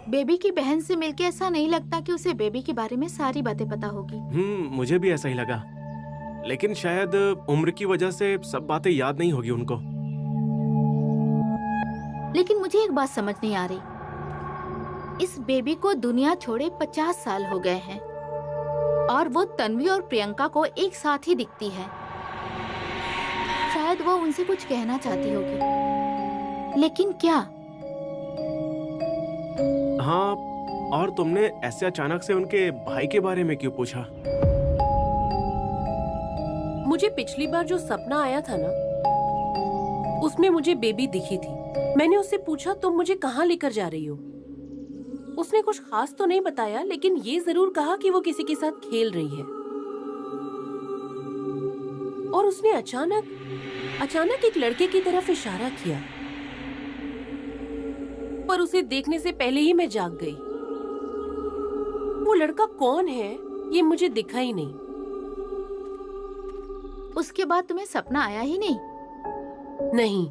Baby की बहन से मिलके ऐसा नहीं लगता कि उसे बेबी के बारे में सारी बातें पता होगी। मुझे भी ऐसा ही लगा, लेकिन शायद उम्र की वजह से सब बातें याद नहीं होगी उनको। लेकिन मुझे एक बात समझ नहीं आ रही, इस बेबी को दुनिया छोड़े 50 साल हो गए हैं और वो तन्वी और प्रियंका को एक साथ ही दिखती है। शायद वो उनसे कुछ कहना चाहती होगी, लेकिन क्या? हाँ, और तुमने ऐसे अचानक से उनके भाई के बारे में क्यों पूछा? मुझे पिछली बार जो सपना आया था ना, उसमें मुझे बेबी दिखी थी। मैंने उससे पूछा तुम मुझे कहाँ लेकर जा रही हो। उसने कुछ खास तो नहीं बताया, लेकिन ये जरूर कहा कि वो किसी के साथ खेल रही है। और उसने अचानक एक लड़के की तरफ इशारा किया, पर उसे देखने से पहले ही मैं जाग गई। वो लड़का कौन है ये मुझे दिखा ही नहीं। उसके बाद तुम्हें सपना आया ही नहीं? नहीं,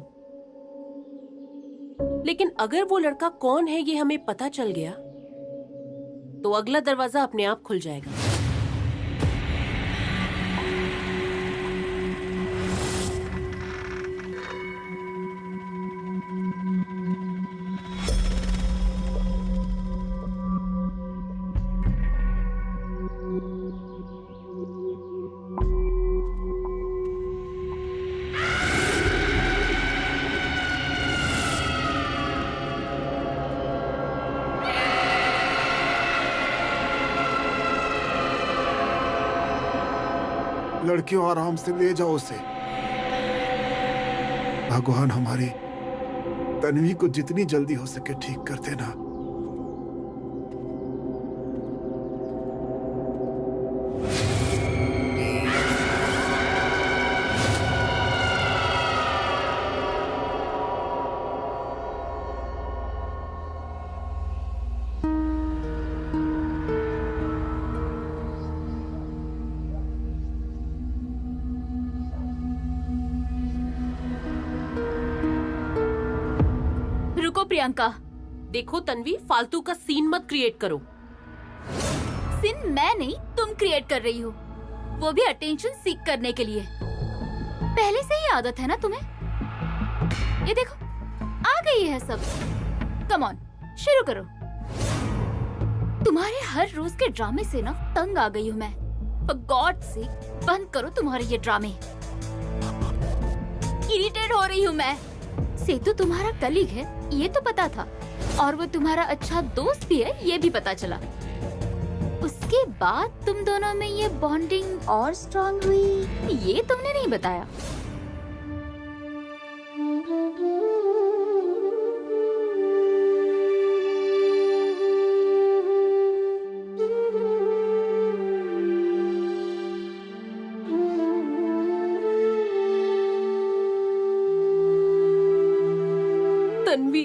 लेकिन अगर वो लड़का कौन है ये हमें पता चल गया तो अगला दरवाजा अपने आप खुल जाएगा। लड़कियों, आराम से ले जाओ उसे। भगवान हमारी तन्वी को जितनी जल्दी हो सके ठीक कर देना। प्रियंका, देखो तन्वी, फालतू का सीन मत क्रिएट करो। सीन मैं नहीं, तुम क्रिएट कर रही हो, वो भी अटेंशन सीख करने के लिए। पहले से ही आदत है ना तुम्हें। ये देखो, आ गई है सब। कम ऑन, शुरू करो। तुम्हारे हर रोज के ड्रामे से ना तंग आ गई हूँ मैं। For God sake, बंद करो तुम्हारे ये ड्रामे। इरिटेट हो रही हूँ मैं। सेतु तुम्हारा कलीग है, ये तो पता था, और वो तुम्हारा अच्छा दोस्त भी है, ये भी पता चला। उसके बाद तुम दोनों में ये बॉन्डिंग और स्ट्रॉन्ग हुई, ये तुमने नहीं बताया। तन्वी,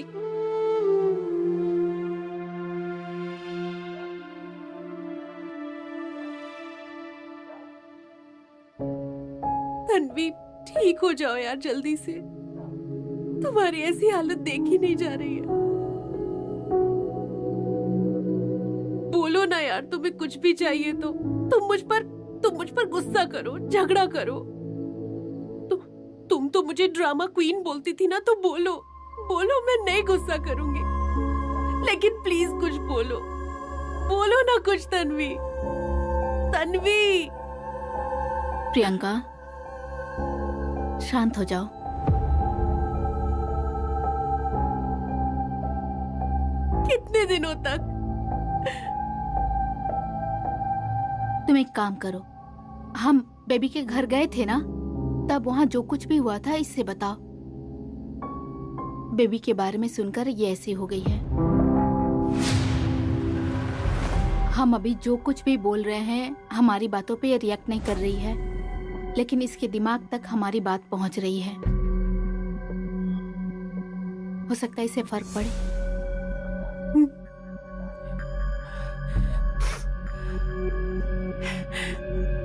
तन्वी, ठीक हो जाओ यार जल्दी से। तुम्हारी ऐसी हालत देखी नहीं जा रही है। बोलो ना यार, तुम्हें कुछ भी चाहिए तो। तुम मुझ पर गुस्सा करो, झगड़ा करो। तुम तो मुझे ड्रामा क्वीन बोलती थी ना, तो बोलो, मैं नहीं गुस्सा करूंगी, लेकिन प्लीज कुछ बोलो ना कुछ। तन्वी, प्रियंका, शांत हो जाओ। कितने दिनों तक? तुम एक काम करो, हम बेबी के घर गए थे ना, तब वहाँ जो कुछ भी हुआ था इससे बताओ। बेबी के बारे में सुनकर ये ऐसी हो गई है। हम अभी जो कुछ भी बोल रहे हैं, हमारी बातों पे ये रिएक्ट नहीं कर रही है, लेकिन इसके दिमाग तक हमारी बात पहुंच रही है। हो सकता है इससे फर्क पड़े।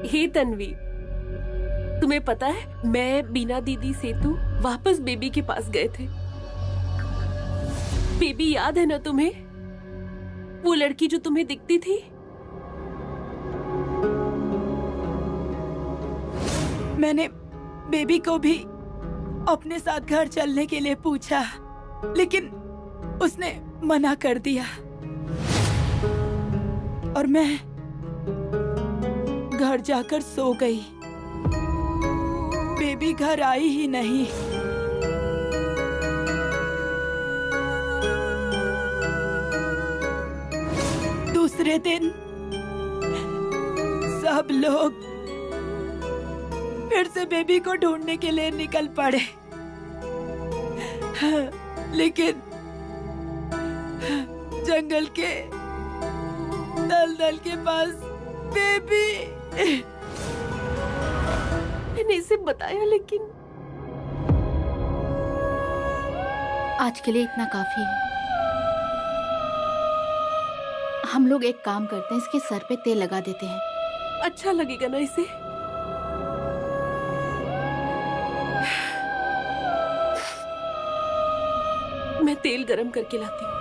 हे तन्वी, तुम्हें पता है, मैं, बीना दीदी, सेतु वापस बेबी के पास गए थे। बेबी याद है ना तुम्हें? वो लड़की जो तुम्हें दिखती थी? मैंने बेबी को भी अपने साथ घर चलने के लिए पूछा, लेकिन उसने मना कर दिया और मैं घर जाकर सो गई। बेबी घर आई ही नहीं। दूसरे दिन सब लोग फिर से बेबी को ढूंढने के लिए निकल पड़े, लेकिन जंगल के दलदल के पास बेबी। मैंने इसे बताया, लेकिन आज के लिए इतना काफी है। हम लोग एक काम करते हैं, इसके सर पे तेल लगा देते हैं। अच्छा लगेगा ना इसे? मैं तेल गरम करके लाती हूँ।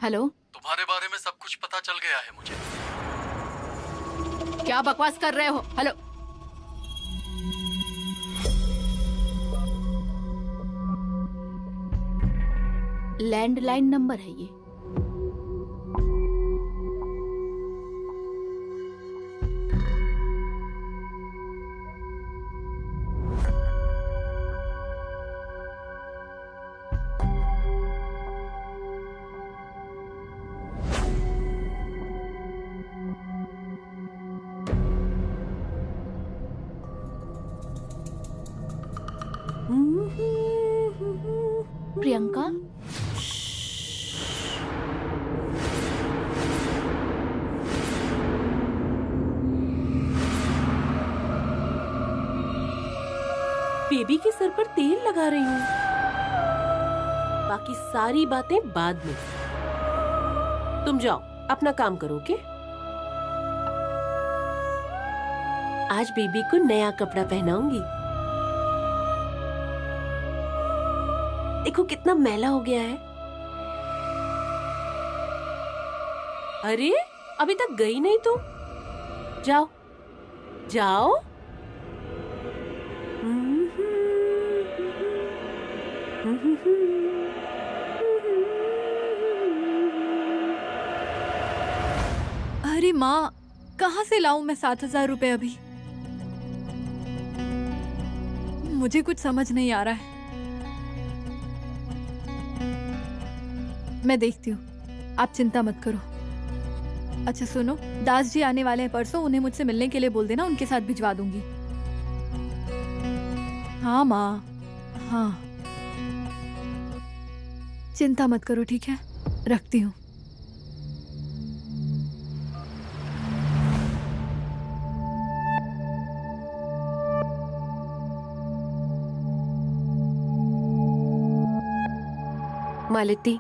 हेलो, तुम्हारे बारे में सब कुछ पता चल गया है मुझे। क्या बकवास कर रहे हो? हेलो, लैंडलाइन नंबर है ये। प्रियंका, बेबी के सर पर तेल लगा रही हूँ। बाकी सारी बातें बाद में। तुम जाओ, अपना काम करो, ओके? आज बेबी को नया कपड़ा पहनाऊंगी। देखो कितना मैला हो गया है। अरे अभी तक गई नहीं तुम? जाओ जाओ। अरे माँ, कहाँ से लाऊं मैं 7,000 रुपए अभी? मुझे कुछ समझ नहीं आ रहा है। मैं देखती हूँ, आप चिंता मत करो। अच्छा सुनो, दास जी आने वाले हैं परसों, उन्हें मुझसे मिलने के लिए बोल देना, उनके साथ भिजवा दूंगी। हाँ माँ, हाँ, चिंता मत करो, ठीक है? रखती हूँ। मालती,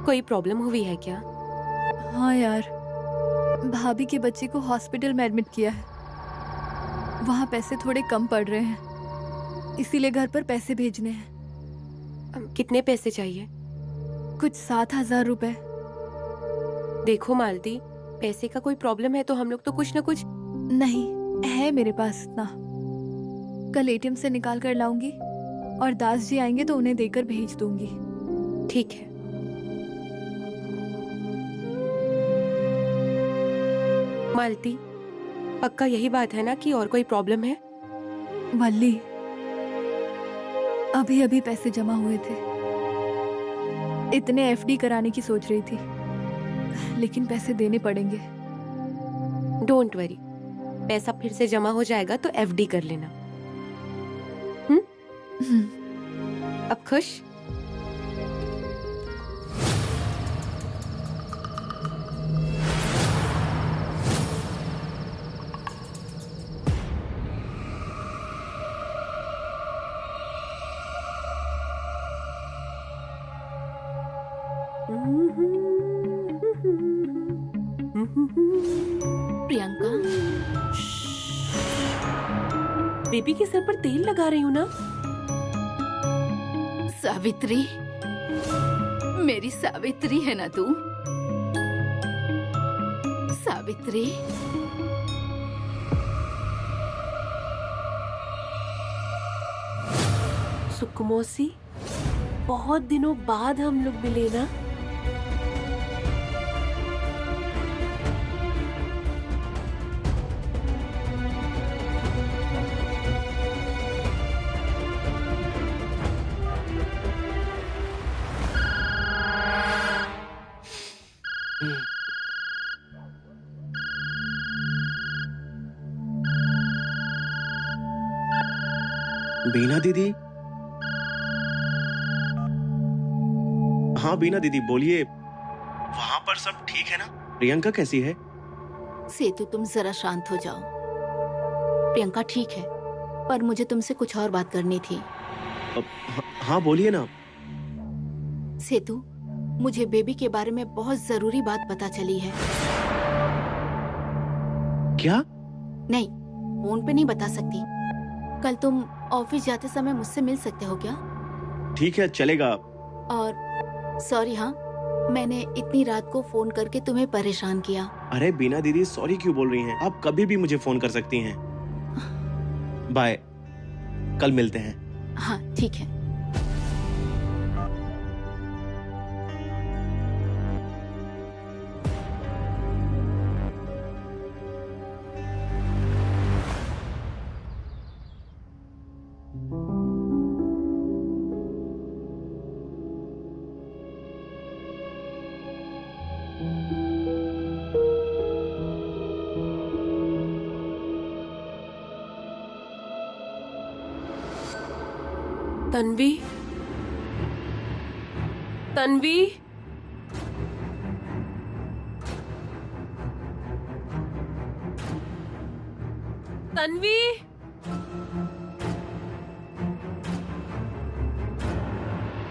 कोई प्रॉब्लम हुई है क्या? हाँ यार, भाभी के बच्चे को हॉस्पिटल में एडमिट किया है। वहाँ पैसे थोड़े कम पड़ रहे हैं, इसीलिए घर पर पैसे भेजने हैं। कितने पैसे चाहिए? कुछ 7,000 रुपए। देखो मालती, पैसे का कोई प्रॉब्लम है तो हम लोग तो कुछ न कुछ। नहीं है मेरे पास इतना। कल एटीएम से निकाल कर लाऊंगी और दास जी आएंगे तो उन्हें देकर भेज दूंगी। ठीक है। मालती, पक्का यही बात है ना कि और कोई प्रॉब्लम है? वल्ली, अभी अभी पैसे जमा हुए थे, इतने एफडी कराने की सोच रही थी, लेकिन पैसे देने पड़ेंगे। डोंट वरी, पैसा फिर से जमा हो जाएगा तो एफडी कर लेना। अब खुश? प्रियंका, बेबी के सर पर तेल लगा रही हूँ ना। सावित्री, मेरी सावित्री है ना तू? सावित्री, सुकुमोसी, बहुत दिनों बाद हम लोग मिले ना। बीना दीदी। हाँ बीना दीदी बोलिए। वहाँ पर सब ठीक है ना? प्रियंका कैसी है? सेतु, तुम जरा शांत हो जाओ। प्रियंका ठीक है, पर मुझे तुमसे कुछ और बात करनी थी। हाँ बोलिए ना। सेतु, मुझे बेबी के बारे में बहुत जरूरी बात पता चली है। क्या? नहीं, फोन पे नहीं बता सकती। कल तुम ऑफिस जाते समय मुझसे मिल सकते हो क्या? ठीक है, चलेगा। और सॉरी, हाँ, मैंने इतनी रात को फोन करके तुम्हें परेशान किया। अरे बीना दीदी, सॉरी क्यों बोल रही हैं? आप कभी भी मुझे फोन कर सकती हैं। बाय, कल मिलते हैं। हाँ ठीक है। तन्वी, तन्वी, तन्वी,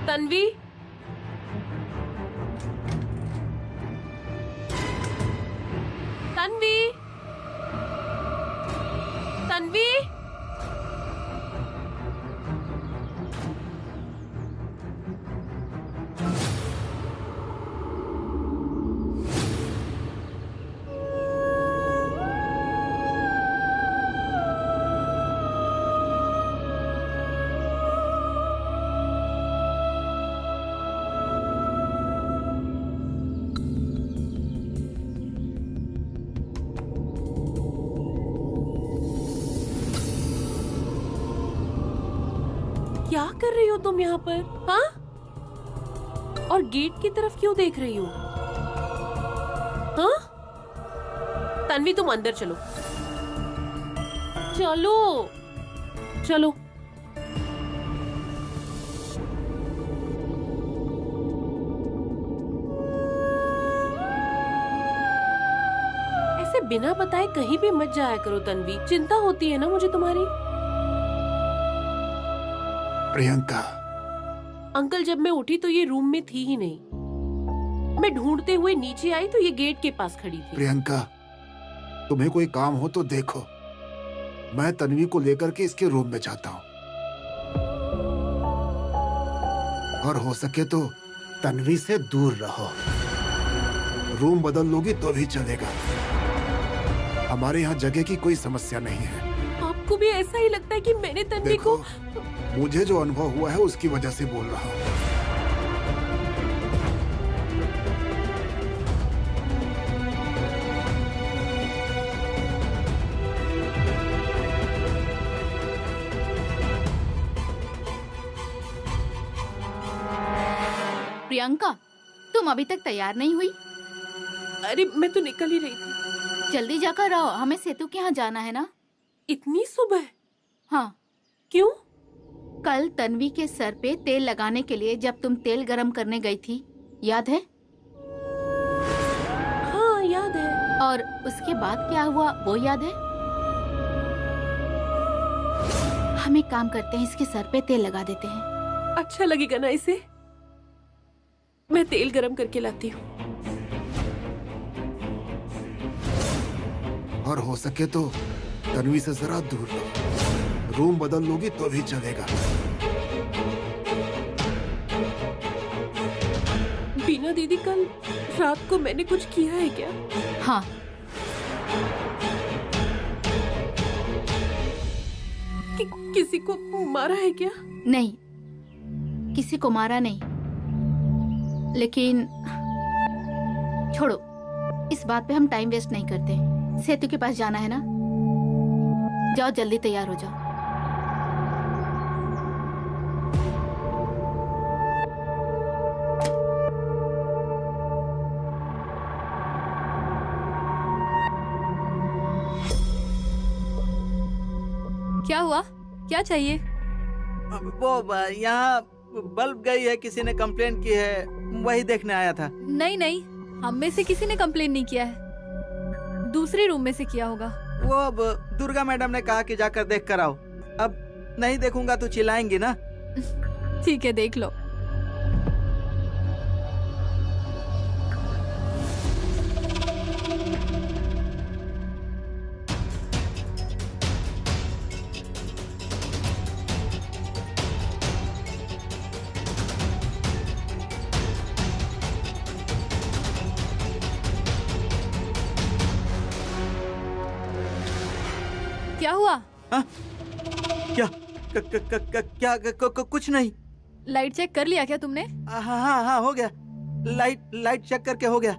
तन्वी, तन्वी, तन्वी। क्या कर रही हो तुम यहाँ पर? हाँ? और गेट की तरफ क्यों देख रही हो? हाँ? तन्वी, तुम अंदर चलो। चलो, चलो। ऐसे बिना बताए कहीं भी मत जाया करो तन्वी। चिंता होती है ना मुझे तुम्हारी। प्रियंका, अंकल, जब मैं उठी तो ये रूम में थी ही नहीं। मैं ढूंढते हुए नीचे आई तो ये गेट के पास खड़ी थी। प्रियंका, तुम्हें कोई काम हो तो देखो, मैं तन्वी को लेकर के इसके रूम में जाता हूँ। और हो सके तो तन्वी से दूर रहो। रूम बदल लोगी तो भी चलेगा। हमारे यहाँ जगह की कोई समस्या नहीं है। आपको भी ऐसा ही लगता है कि मैंने तन्वी को? मुझे जो अनुभव हुआ है उसकी वजह से बोल रहा हूँ। प्रियंका, तुम अभी तक तैयार नहीं हुई? अरे मैं तो निकल ही रही थी। जल्दी जाकर आओ, हमें सेतु के यहाँ जाना है ना। इतनी सुबह? हाँ। क्यों? कल तन्वी के सर पे तेल लगाने के लिए जब तुम तेल गरम करने गई थी, याद है? हाँ याद है। और उसके बाद क्या हुआ वो याद है? हम एक काम करते हैं, इसके सर पे तेल लगा देते हैं। अच्छा लगेगा ना इसे? मैं तेल गरम करके लाती हूँ। और हो सके तो तन्वी से जरा दूर रहो। रूम बदल लोगी तो भी चलेगा। बीना दीदी, कल रात को मैंने कुछ किया है क्या? हाँ, किसी को मारा है क्या? नहीं, किसी को मारा नहीं, लेकिन छोड़ो, इस बात पे हम टाइम वेस्ट नहीं करते। सेतु के पास जाना है ना, जाओ जल्दी तैयार हो जाओ। क्या हुआ? क्या चाहिए? वो यहाँ बल्ब गई है, किसी ने कंप्लेंट की है, वही देखने आया था। नहीं नहीं, हम में से किसी ने कंप्लेन नहीं किया है, दूसरे रूम में से किया होगा। वो अब दुर्गा मैडम ने कहा कि जाकर देख कर आओ। अब नहीं देखूंगा तो चिल्लाएंगी ना। ठीक है, देख लो। क्या हुआ? हाँ? क्या कुछ नहीं। लाइट चेक कर लिया क्या तुमने? हाँ हाँ हाँ, हो गया। लाइट चेक करके हो गया।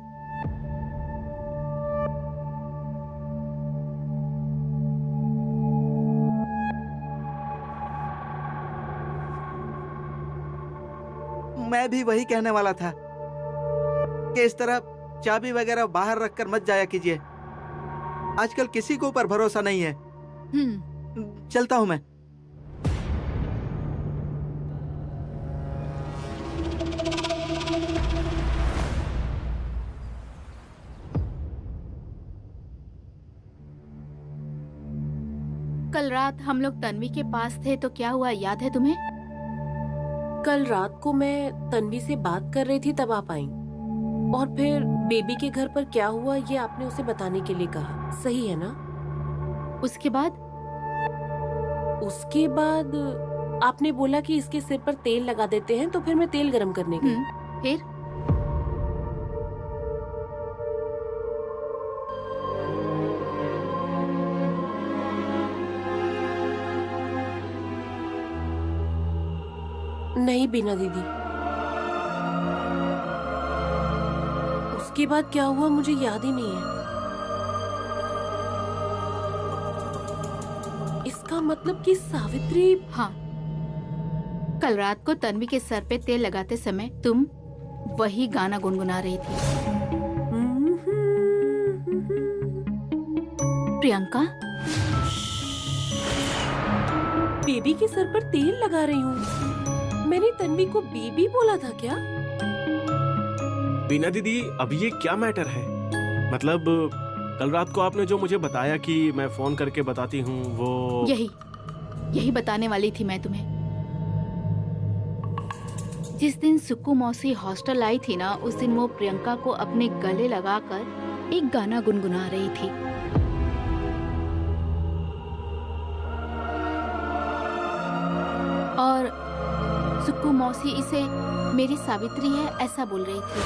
मैं भी वही कहने वाला था कि इस तरह चाबी वगैरह बाहर रखकर मत जाया कीजिए। आजकल किसी के ऊपर भरोसा नहीं है। चलता हूं मैं। कल रात हम लोग तन्वी के पास थे तो क्या हुआ, याद है तुम्हें? कल रात को मैं तन्वी से बात कर रही थी, तब आप आई। और फिर बेबी के घर पर क्या हुआ ये आपने उसे बताने के लिए कहा, सही है ना? उसके बाद आपने बोला कि इसके सिर पर तेल लगा देते हैं, तो फिर मैं तेल गरम करने गई। फिर नहीं बीना दीदी, उसके बाद क्या हुआ मुझे याद ही नहीं है। इसका मतलब कि सावित्री। हाँ, कल रात को तन्वी के सर पे तेल लगाते समय तुम वही गाना गुनगुना रही थी। प्रियंका, बेबी के सर पर तेल लगा रही हूँ। मैंने तन्वी को बेबी बोला था क्या? बीना दीदी, अब ये क्या मैटर है? मतलब कल रात को आपने जो मुझे बताया कि मैं फोन करके बताती हूँ, वो यही बताने वाली थी मैं तुम्हें। जिस दिन सुक्कू मौसी हॉस्टल आई थी ना, उस दिन वो प्रियंका को अपने गले लगाकर एक गाना गुनगुना रही थी। और सुक्कू मौसी इसे मेरी सावित्री है ऐसा बोल रही थी।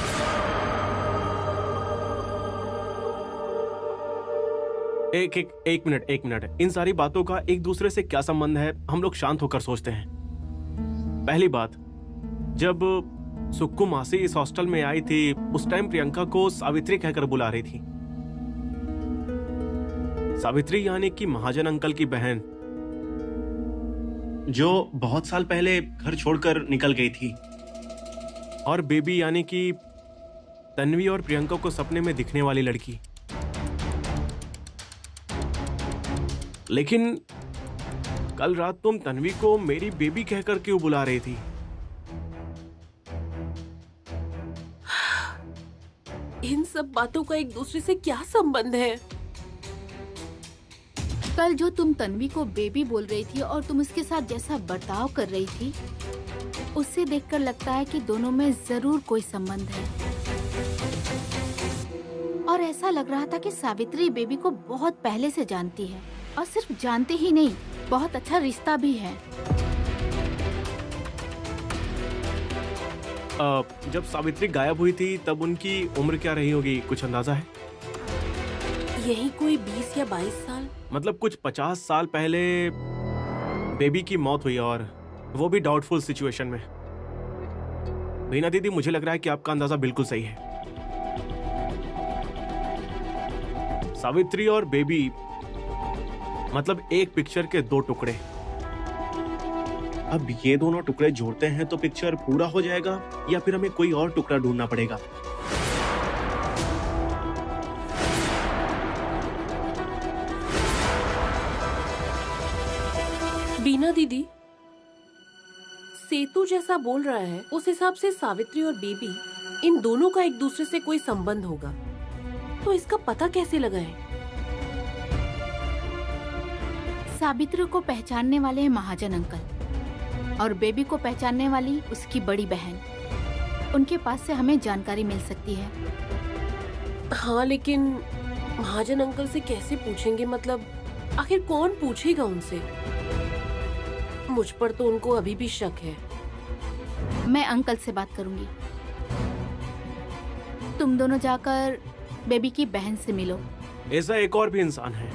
एक मिनट। इन सारी बातों का एक दूसरे से क्या संबंध है? हम लोग शांत होकर सोचते हैं। पहली बात, जब सुक्कू मासी इस हॉस्टल में आई थी, उस टाइम प्रियंका को सावित्री कहकर बुला रही थी। सावित्री यानी कि महाजन अंकल की बहन, जो बहुत साल पहले घर छोड़कर निकल गई थी। और बेबी यानी कि तन्वी और प्रियंका को सपने में दिखने वाली लड़की। लेकिन कल रात तुम तन्वी को मेरी बेबी कहकर क्यों बुला रही थी? इन सब बातों का एक दूसरे से क्या संबंध है? कल जो तुम तन्वी को बेबी बोल रही थी और तुम उसके साथ जैसा बर्ताव कर रही थी, उससे देखकर लगता है कि दोनों में जरूर कोई संबंध है। और पर ऐसा लग रहा था कि सावित्री बेबी को बहुत पहले से जानती है, और सिर्फ जानते ही नहीं, बहुत अच्छा रिश्ता भी है। जब सावित्री गायब हुई थी तब उनकी उम्र क्या रही होगी, कुछ अंदाजा है? यही कोई 20 या 22 साल। मतलब कुछ 50 साल पहले बेबी की मौत हुई, और वो भी डाउटफुल सिचुएशन में। बीना दीदी, मुझे लग रहा है कि आपका अंदाजा बिल्कुल सही है। सावित्री और बेबी मतलब एक पिक्चर के दो टुकड़े। अब ये दोनों टुकड़े जोड़ते हैं तो पिक्चर पूरा हो जाएगा, या फिर हमें कोई और टुकड़ा ढूंढना पड़ेगा? बीना दीदी, सेतु जैसा बोल रहा है, उस हिसाब से सावित्री और बेबी, इन दोनों का एक दूसरे से कोई संबंध होगा। तो इसका पता कैसे लगाएं? सावित्री को पहचानने वाले हैं महाजन अंकल, और बेबी को पहचानने वाली उसकी बड़ी बहन। उनके पास से हमें जानकारी मिल सकती है। हाँ, लेकिन महाजन अंकल से कैसे पूछेंगे? मतलब आखिर कौन पूछेगा उनसे? मुझ पर तो उनको अभी भी शक है। मैं अंकल से बात करूंगी। तुम दोनों जाकर बेबी की बहन से मिलो। ऐसा एक और भी इंसान है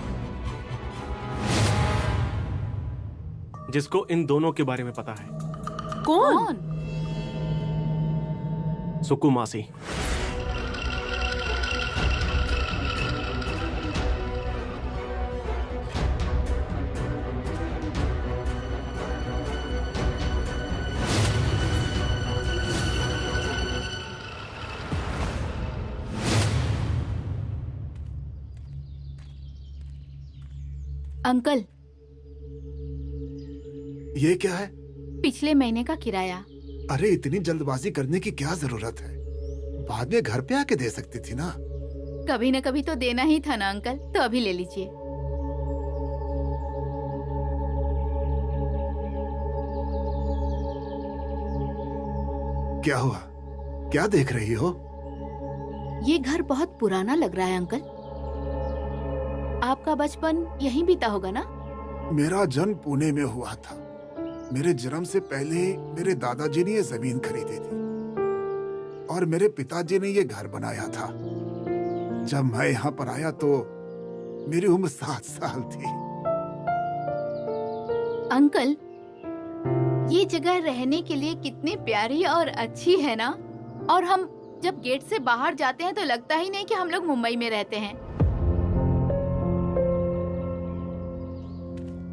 जिसको इन दोनों के बारे में पता है। कौन? सुक्कू मासी। अंकल, ये क्या है? पिछले महीने का किराया। अरे इतनी जल्दबाजी करने की क्या जरूरत है? बाद में घर पे आके दे सकती थी ना। कभी न कभी तो देना ही था ना अंकल, तो अभी ले लीजिए। क्या हुआ? क्या देख रही हो? ये घर बहुत पुराना लग रहा है अंकल। आपका बचपन यहीं बीता होगा ना? मेरा जन्म पुणे में हुआ था। मेरे जन्म से पहले मेरे दादाजी ने ये जमीन खरीदी थी और मेरे पिताजी ने ये घर बनाया था। जब मैं यहाँ पर आया तो मेरी उम्र 7 साल थी। अंकल, ये जगह रहने के लिए कितनी प्यारी और अच्छी है ना? और हम जब गेट से बाहर जाते हैं तो लगता ही नहीं कि हम लोग मुंबई में रहते हैं।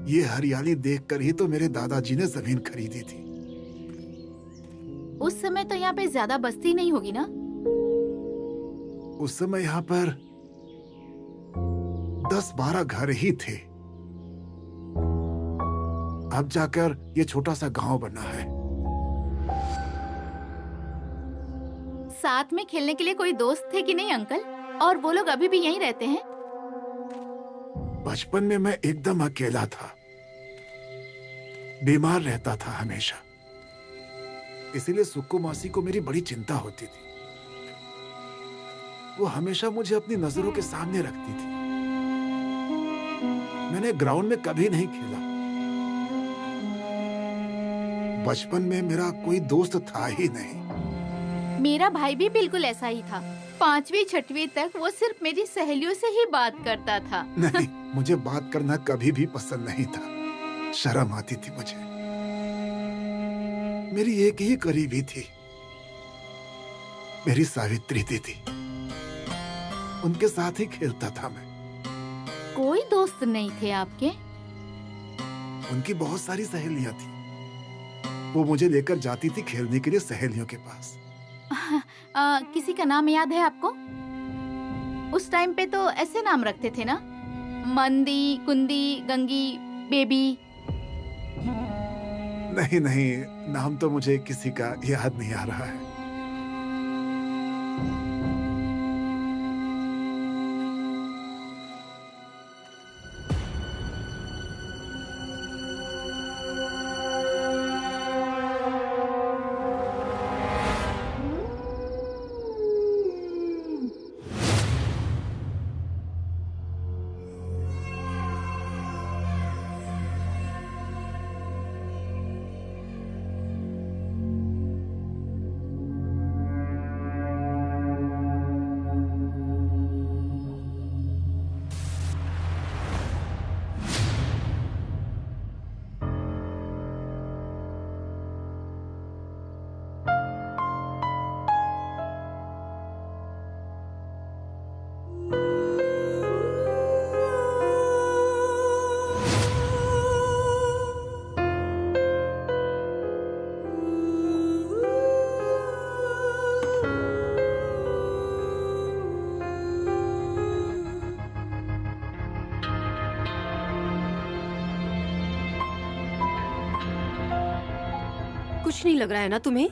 ये हरियाली देखकर ही तो मेरे दादाजी ने जमीन खरीदी थी। उस समय तो यहाँ पे ज्यादा बस्ती नहीं होगी ना? उस समय यहाँ पर 10-12 घर ही थे। अब जाकर ये छोटा सा गांव बना है। साथ में खेलने के लिए कोई दोस्त थे कि नहीं अंकल? और वो लोग अभी भी यहीं रहते हैं? बचपन में मैं एकदम अकेला था, बीमार रहता था हमेशा। इसीलिए सुक्कू मासी को मेरी बड़ी चिंता होती थी। वो हमेशा मुझे अपनी नजरों के सामने रखती थी। मैंने ग्राउंड में कभी नहीं खेला। बचपन में मेरा कोई दोस्त था ही नहीं। मेरा भाई भी बिल्कुल ऐसा ही था। 5वीं 6वीं तक वो सिर्फ मेरी सहेलियों से ही बात करता था। नहीं, मुझे बात करना कभी भी पसंद नहीं था। शर्म आती थी मुझे। मेरी एक ही करीबी थी, मेरी सावित्री दीदी। उनके साथ ही खेलता था मैं। कोई दोस्त नहीं थे आपके? उनकी बहुत सारी सहेलियां थी। वो मुझे लेकर जाती थी खेलने के लिए सहेलियों के पास। किसी का नाम याद है आपको? उस टाइम पे तो ऐसे नाम रखते थे ना, मंदी, कुंदी, गंगी, बेबी। नहीं नहीं, नाम तो मुझे किसी का याद नहीं आ रहा है। कुछ नहीं लग रहा है ना तुम्हें?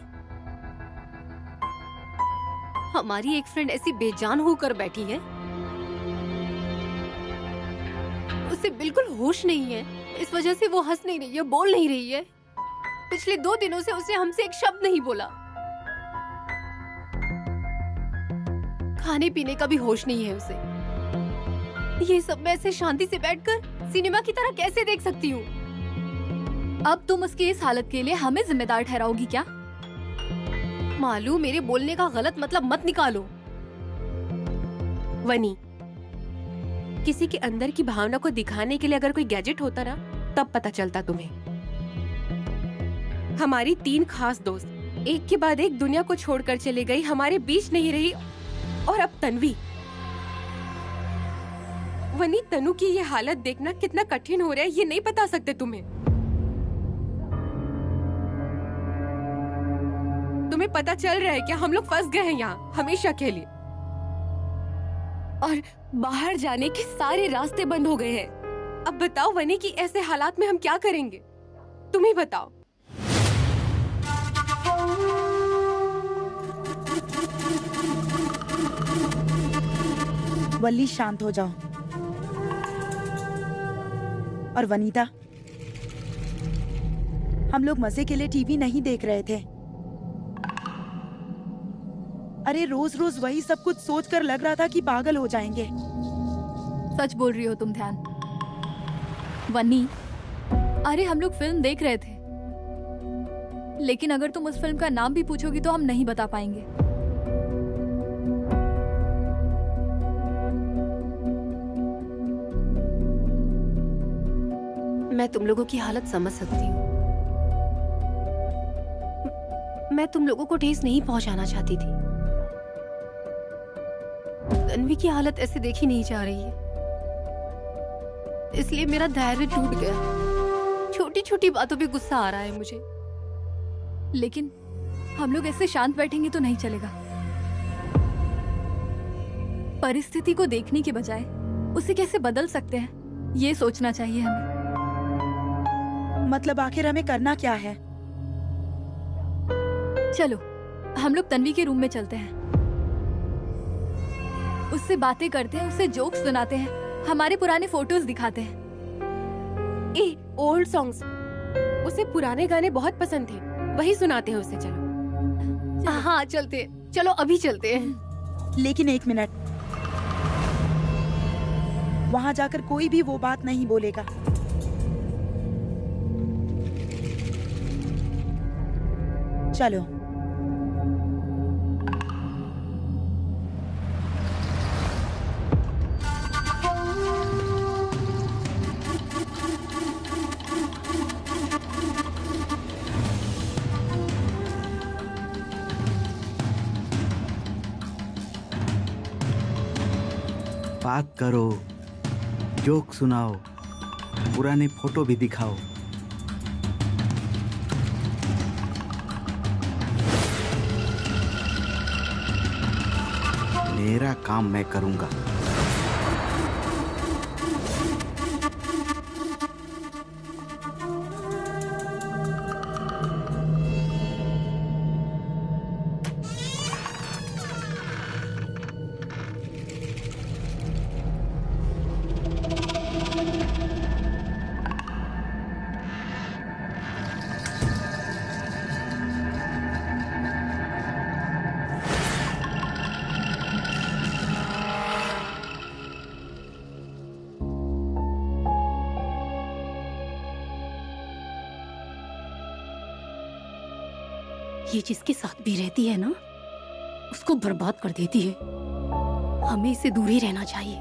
हमारी एक फ्रेंड ऐसी बेजान होकर बैठी है, उसे बिल्कुल होश नहीं है। इस वजह से वो हंस नहीं रही है, बोल नहीं रही है। पिछले 2 दिनों से उसने हमसे एक शब्द नहीं बोला। खाने पीने का भी होश नहीं है उसे। ये सब मैं ऐसे शांति से बैठकर सिनेमा की तरह कैसे देख सकती हूँ? अब तुम उसकी इस हालत के लिए हमें जिम्मेदार ठहराओगी क्या? मालू, मेरे बोलने का गलत मतलब मत निकालो। वनी, किसी के अंदर की भावना को दिखाने के लिए अगर कोई गैजेट होता ना, तब पता चलता तुम्हें। हमारी 3 खास दोस्त एक के बाद एक दुनिया को छोड़कर चले गई, हमारे बीच नहीं रही। और अब तन्वी। वनी, तनु की ये हालत देखना कितना कठिन हो रहा है ये नहीं बता सकते तुम्हें। तुम्हें पता चल रहा है क्या? हम लोग फंस गए हैं यहाँ हमेशा के लिए, और बाहर जाने के सारे रास्ते बंद हो गए हैं। अब बताओ वनी कि ऐसे हालात में हम क्या करेंगे? तुम ही बताओ। वल्ली, शांत हो जाओ। और वनीता, हम लोग मजे के लिए टीवी नहीं देख रहे थे। अरे रोज रोज वही सब कुछ सोचकर लग रहा था कि पागल हो जाएंगे। सच बोल रही हो तुम ध्यान। वन्नी, अरे हम लोग फिल्म देख रहे थे, लेकिन अगर तुम उस फिल्म का नाम भी पूछोगी तो हम नहीं बता पाएंगे। मैं तुम लोगों की हालत समझ सकती हूँ। मैं तुम लोगों को ठेस नहीं पहुंचाना चाहती थी। तन्वी की हालत ऐसे देखी नहीं जा रही है, इसलिए मेरा धैर्य टूट गया। छोटी छोटी बातों पे गुस्सा आ रहा है मुझे। लेकिन हम लोग ऐसे शांत बैठेंगे तो नहीं चलेगा। परिस्थिति को देखने के बजाय उसे कैसे बदल सकते हैं, ये सोचना चाहिए हमें। मतलब आखिर हमें करना क्या है? चलो हम लोग तन्वी के रूम में चलते हैं, उससे बातें करते हैं, उसे जोक्स सुनाते हैं, हमारे पुराने फोटोज दिखाते हैं। ओल्ड सॉन्ग्स, उसे पुराने गाने बहुत पसंद थे, वही सुनाते हैं उसे। चलो। हाँ चलते हैं, चलो अभी चलते हैं। लेकिन 1 मिनट, वहां जाकर कोई भी वो बात नहीं बोलेगा। चलो। बात करो, जोक सुनाओ, पुराने फोटो भी दिखाओ। मेरा काम मैं करूंगा। ये जिसके साथ भी रहती है ना, उसको बर्बाद कर देती है। हमें इसे दूर ही रहना चाहिए।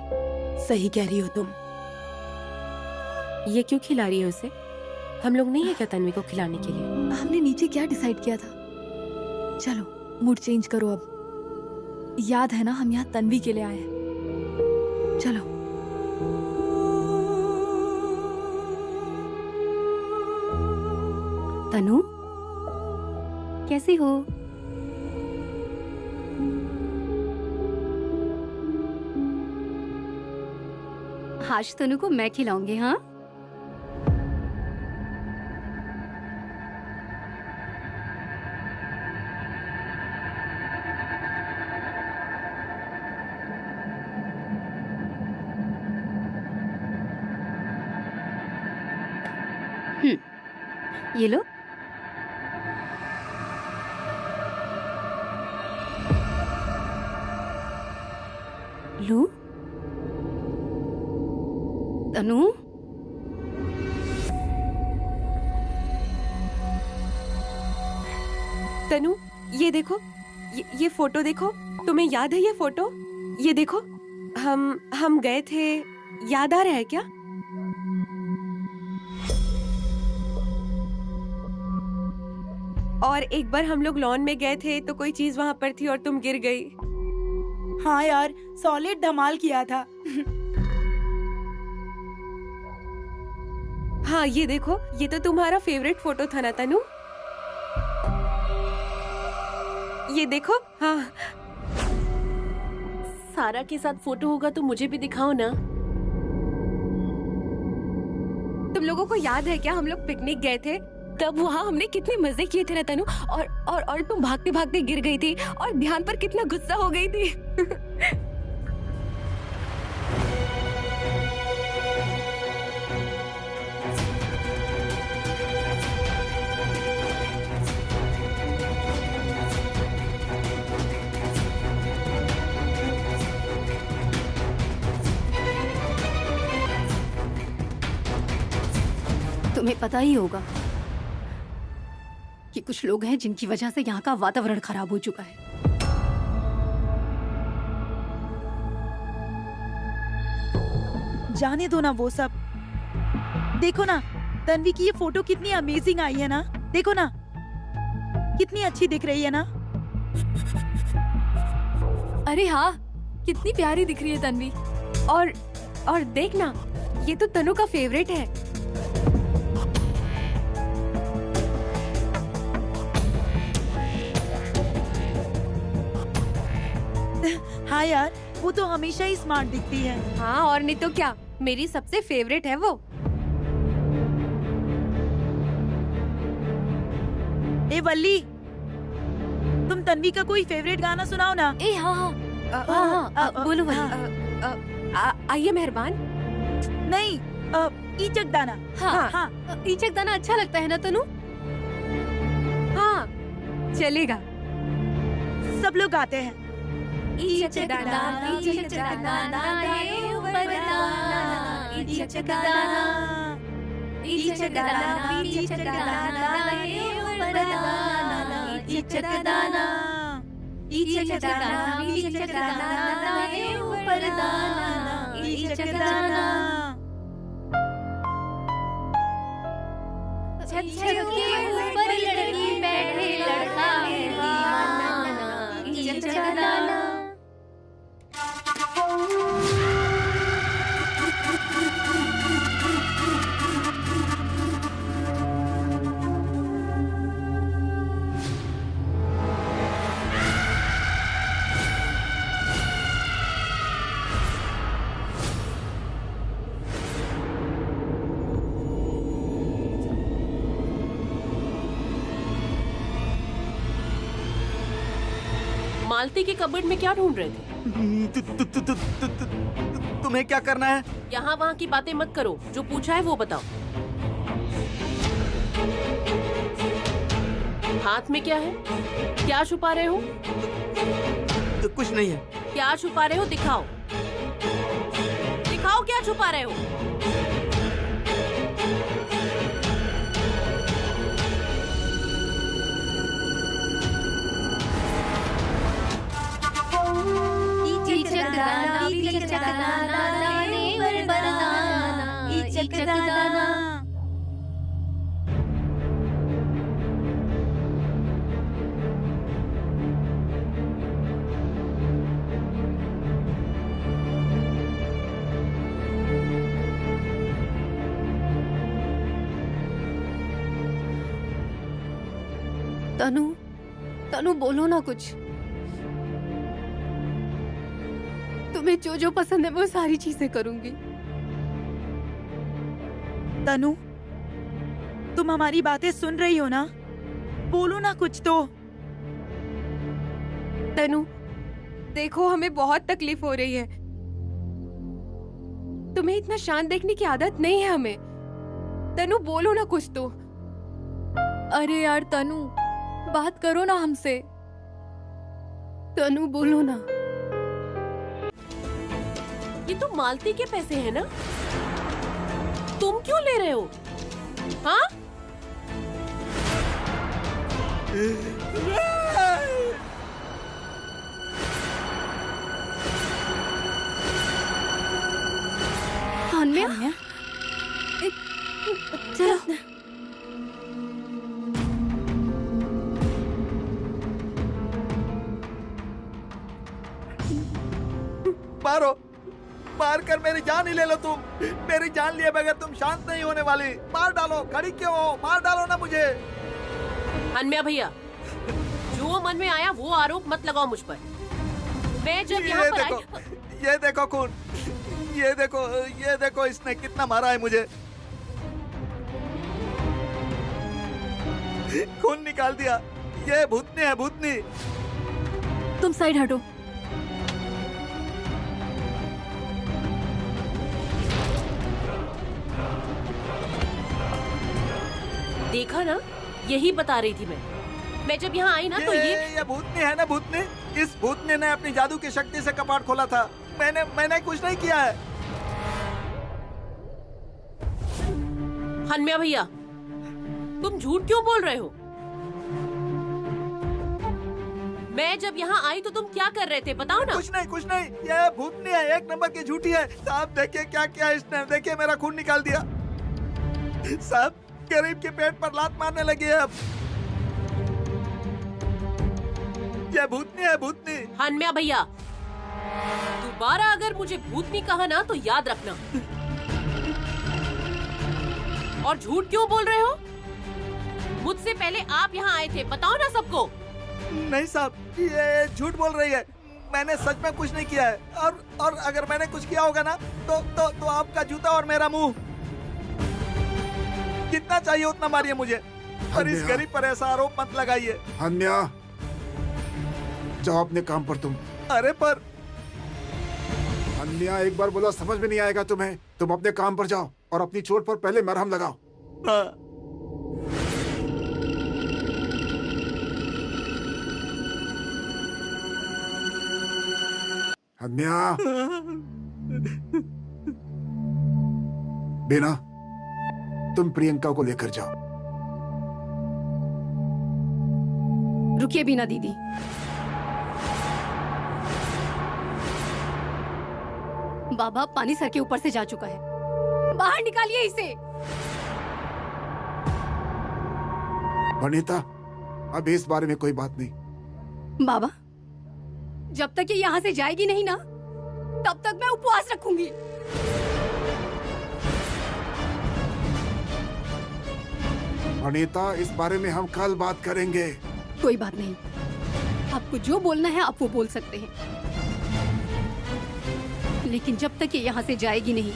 सही कह रही हो तुम। ये क्यों खिला रही है उसे? हम लोग नहीं है क्या तन्वी को खिलाने के लिए? हमने नीचे क्या डिसाइड किया था? चलो मूड चेंज करो अब। याद है ना हम यहाँ तन्वी के लिए आए हैं। चलो। तनु, कैसी हो? आज तनु को मैं खिलाऊंगी। हाँ, ये लो। लो तनु, तनु ये देखो, ये फोटो देखो, तुम्हें याद है ये फोटो? ये देखो, हम गए थे, याद आ रहा है क्या? और एक बार हम लोग लॉन में गए थे तो कोई चीज वहाँ पर थी और तुम गिर गई। हाँ यार, सॉलिड धमाल किया था। हाँ ये देखो, ये तो तुम्हारा फेवरेट फोटो था ना तनु? ये देखो। हाँ, सारा के साथ फोटो होगा तो मुझे भी दिखाओ ना। तुम लोगों को याद है क्या, हम लोग पिकनिक गए थे, तब वहाँ हमने कितने मजे किए थे ना तनु? और तुम भागते भागते गिर गई थी और ध्यान पर कितना गुस्सा हो गई थी। तुम्हें पता ही होगा कि कुछ लोग हैं जिनकी वजह से यहाँ का वातावरण खराब हो चुका है। जाने दो ना वो सब। देखो ना, तन्वी की ये फोटो कितनी अमेजिंग आई है ना। देखो ना, कितनी अच्छी दिख रही है ना। अरे हाँ, कितनी प्यारी दिख रही है तन्वी। और देख ना, ये तो तनु का फेवरेट है। हाँ यार, वो तो हमेशा ही स्मार्ट दिखती है। हाँ, और नहीं तो क्या, मेरी सबसे फेवरेट है वो। ए वल्ली, तुम तन्वी का कोई फेवरेट गाना सुनाओ ना। ए हाँ हाँ, बोलो वही। आइए मेहरबान। नहीं, ईचक दाना। हाँ, ईचक दाना अच्छा लगता है ना तनु? हाँ, चलेगा। सब लोग गाते हैं। ईचक दाना, ईचक दाना, ये ऊपर दाना, ईचक दाना, ईचक दाना, ईचक दाना, ये ऊपर दाना, ईचक दाना, ईचक दाना, ईचक दाना, ये ऊपर दाना, ईचक दाना। छत के ऊपर लड़की बैठे, लड़का है दीवाना, ईचक दाना। मालती के कबर्ड में क्या ढूंढ रहे थे? तुम्हें क्या करना है? यहाँ वहाँ की बातें मत करो, जो पूछा है वो बताओ। हाथ में क्या है? क्या छुपा रहे हो? तो कुछ नहीं है। क्या छुपा रहे हो? दिखाओ, दिखाओ क्या छुपा रहे हो। ईचक दाना, ईचक दाना, ये ऊपर दाना, ईचक दाना। तनु बोलो ना कुछ। तुम्हें जो जो पसंद है वो सारी चीजें करूंगी। तनु, तुम हमारी बातें सुन रही हो ना? बोलो ना कुछ तो। तनु, देखो हमें बहुत तकलीफ हो रही है। तुम्हें इतना शांत देखने की आदत नहीं है हमें। तनु बोलो ना कुछ तो। अरे यार तनु, बात करो ना हमसे। तनु बोलो ना। ये तो मालती के पैसे हैं ना? तुम क्यों ले रहे हो? हाँ? अन्या, चलो। मारो, मार कर मेरी जान ही ले लो तुम। मेरी जान लिए बगैर तुम शांत नहीं होने वाली। मार डालो, खड़ी क्यों हो? मार डालो ना मुझे। हनम्या भैया, जो मन में आया वो आरोप मत लगाओ मुझ पर। मैं जब यहाँ पर आई, ये देखो खून, ये देखो इसने कितना मारा है मुझे। खून निकाल दिया। ये भूतनी है, भूतनी। तुम साइड हटो। देखा ना, यही बता रही थी मैं जब यहाँ आई ना तो ये भूतनी है ना, भूतनी। इस भूतनी ने अपनी जादू की शक्ति से कपाट खोला था। मैंने कुछ नहीं किया है। हनम्या भैया, तुम झूठ क्यों बोल रहे हो? मैं जब यहाँ आई तो तुम क्या कर रहे थे, बताओ ना। कुछ नहीं। ये भूतनी है, एक नंबर की झूठी है। साहब देखिए क्या किया इसने। देखिए मेरा खून निकाल दिया। साहब गरीब के पेट पर लात मारने लगी है अब। ये भूतनी है, भूतनी। हनम्या भैया, दोबारा अगर मुझे भूतनी कहा ना तो याद रखना। और झूठ क्यों बोल रहे हो? मुझसे पहले आप यहाँ आए थे, बताओ ना सबको। नहीं साहब, ये झूठ बोल रही है। मैंने सच में कुछ नहीं किया है। और अगर मैंने कुछ किया होगा ना तो आपका जूता और मेरा मुंह। जितना चाहिए उतना मारिए मुझे, और इस गरीब पर ऐसा आरोप मत लगाइए। हन्या, जाओ अपने काम पर तुम। अरे पर हन्या, एक बार बोला समझ में नहीं आएगा तुम्हें? तुम अपने काम पर जाओ और अपनी चोट पर पहले मरहम लगाओ। हन्या, बेना, तुम प्रियंका को लेकर जाओ। रुकिए बीना दीदी। बाबा पानी सर के ऊपर से जा चुका है, बाहर निकालिए इसे। वनीता, अब इस बारे में कोई बात नहीं। बाबा, जब तक ये यहाँ से जाएगी नहीं ना, तब तक मैं उपवास रखूंगी। वनीता, इस बारे में हम कल बात करेंगे। कोई बात नहीं, आपको जो बोलना है आप वो बोल सकते हैं, लेकिन जब तक ये यहाँ से जाएगी नहीं,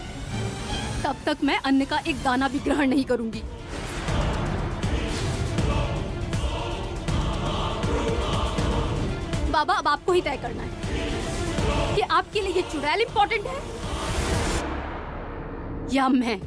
तब तक मैं अन्न का एक दाना भी ग्रहण नहीं करूंगी। बाबा, अब आपको ही तय करना है कि आपके लिए ये चुड़ैल इम्पोर्टेंट है या मैं।